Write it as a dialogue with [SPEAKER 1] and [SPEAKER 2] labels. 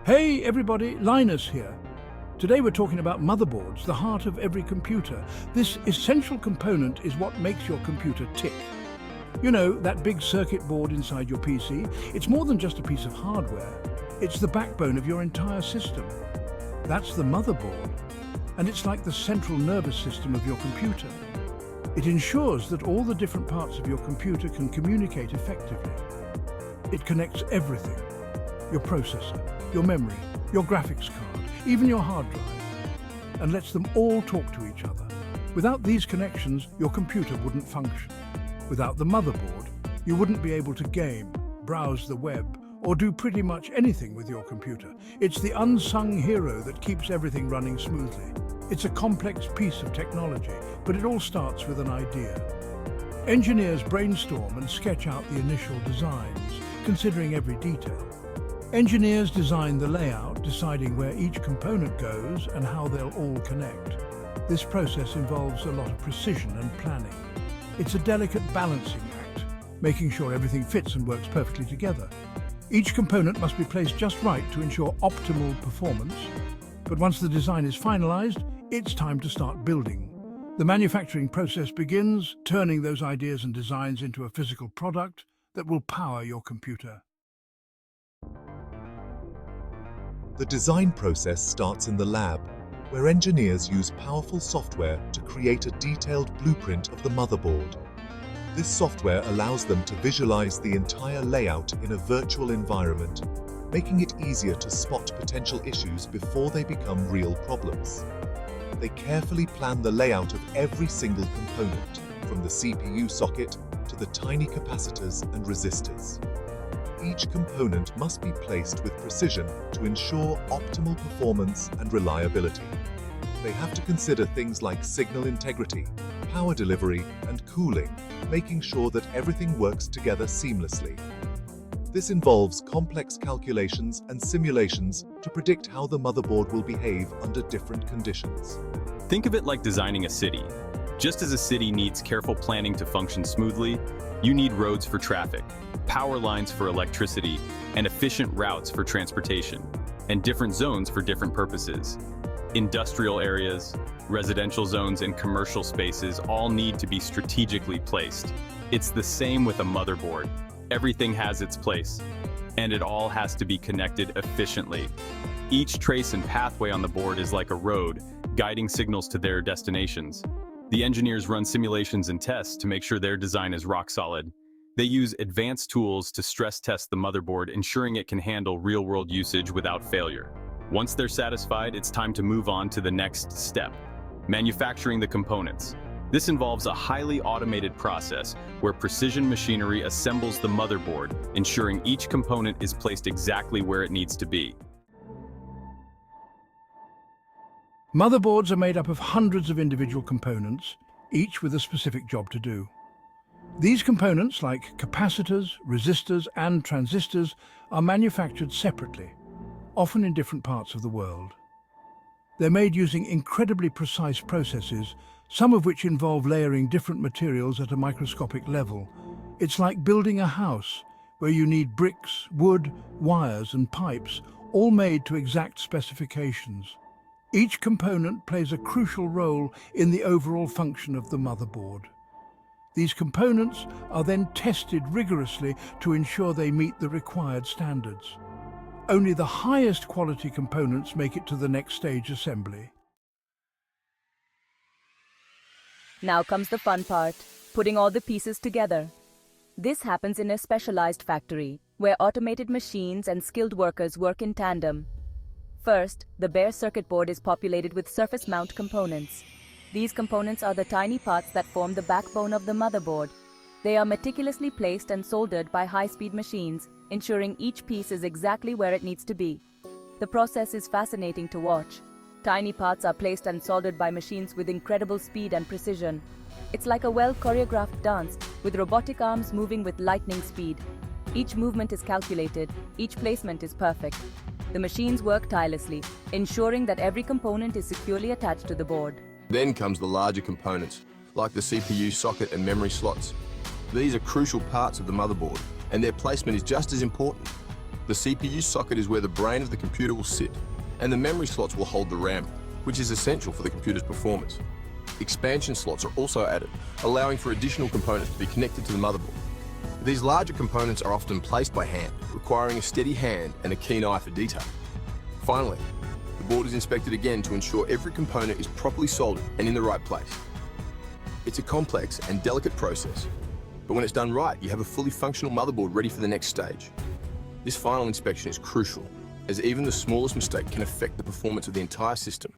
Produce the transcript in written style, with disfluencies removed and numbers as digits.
[SPEAKER 1] Hey everybody, Linus here. Today we're talking about motherboards, the heart of every computer. This essential component is what makes your computer tick. You know, that big circuit board inside your PC? It's more than just a piece of hardware. It's the backbone of your entire system. That's the motherboard. And it's like the central nervous system of your computer. It ensures that all the different parts of your computer can communicate effectively. It connects everything. Your processor, your memory, your graphics card, even your hard drive, and lets them all talk to each other. Without these connections, your computer wouldn't function. Without the motherboard, you wouldn't be able to game, browse the web, or do pretty much anything with your computer. It's the unsung hero that keeps everything running smoothly. It's a complex piece of technology, but it all starts with an idea. Engineers brainstorm and sketch out the initial designs, considering every detail. Engineers design the layout, deciding where each component goes and how they'll all connect. This process involves a lot of precision and planning. It's a delicate balancing act, making sure everything fits and works perfectly together. Each component must be placed just right to ensure optimal performance. But once the design is finalized, it's time to start building. The manufacturing process begins, turning those ideas and designs into a physical product that will power your computer.
[SPEAKER 2] The design process starts in the lab, where engineers use powerful software to create a detailed blueprint of the motherboard. This software allows them to visualize the entire layout in a virtual environment, making it easier to spot potential issues before they become real problems. They carefully plan the layout of every single component, from the CPU socket to the tiny capacitors and resistors. Each component must be placed with precision to ensure optimal performance and reliability. They have to consider things like signal integrity, power delivery, and cooling, making sure that everything works together seamlessly. This involves complex calculations and simulations to predict how the motherboard will behave under different conditions.
[SPEAKER 3] Think of it like designing a city. Just as a city needs careful planning to function smoothly, you need roads for traffic, power lines for electricity, and efficient routes for transportation, and different zones for different purposes. Industrial areas, residential zones, and commercial spaces all need to be strategically placed. It's the same with a motherboard. Everything has its place, and it all has to be connected efficiently. Each trace and pathway on the board is like a road, guiding signals to their destinations. The engineers run simulations and tests to make sure their design is rock solid. They use advanced tools to stress test the motherboard, ensuring it can handle real-world usage without failure. Once they're satisfied, it's time to move on to the next step: manufacturing the components. This involves a highly automated process where precision machinery assembles the motherboard, ensuring each component is placed exactly where it needs to be.
[SPEAKER 1] Motherboards are made up of hundreds of individual components, each with a specific job to do. These components, like capacitors, resistors, and transistors, are manufactured separately, often in different parts of the world. They're made using incredibly precise processes, some of which involve layering different materials at a microscopic level. It's like building a house, where you need bricks, wood, wires, and pipes, all made to exact specifications. Each component plays a crucial role in the overall function of the motherboard. These components are then tested rigorously to ensure they meet the required standards. Only the highest quality components make it to the next stage assembly.
[SPEAKER 4] Now comes the fun part, putting all the pieces together. This happens in a specialized factory, where automated machines and skilled workers work in tandem. First, the bare circuit board is populated with surface mount components. These components are the tiny parts that form the backbone of the motherboard. They are meticulously placed and soldered by high-speed machines, ensuring each piece is exactly where it needs to be. The process is fascinating to watch. Tiny parts are placed and soldered by machines with incredible speed and precision. It's like a well-choreographed dance, with robotic arms moving with lightning speed. Each movement is calculated, each placement is perfect. The machines work tirelessly, ensuring that every component is securely attached to the board.
[SPEAKER 5] Then comes the larger components, like the CPU socket and memory slots. These are crucial parts of the motherboard, and their placement is just as important. The CPU socket is where the brain of the computer will sit, and the memory slots will hold the RAM, which is essential for the computer's performance. Expansion slots are also added, allowing for additional components to be connected to the motherboard. These larger components are often placed by hand, requiring a steady hand and a keen eye for detail. Finally, the board is inspected again to ensure every component is properly soldered and in the right place. It's a complex and delicate process, but when it's done right, you have a fully functional motherboard ready for the next stage. This final inspection is crucial, as even the smallest mistake can affect the performance of the entire system.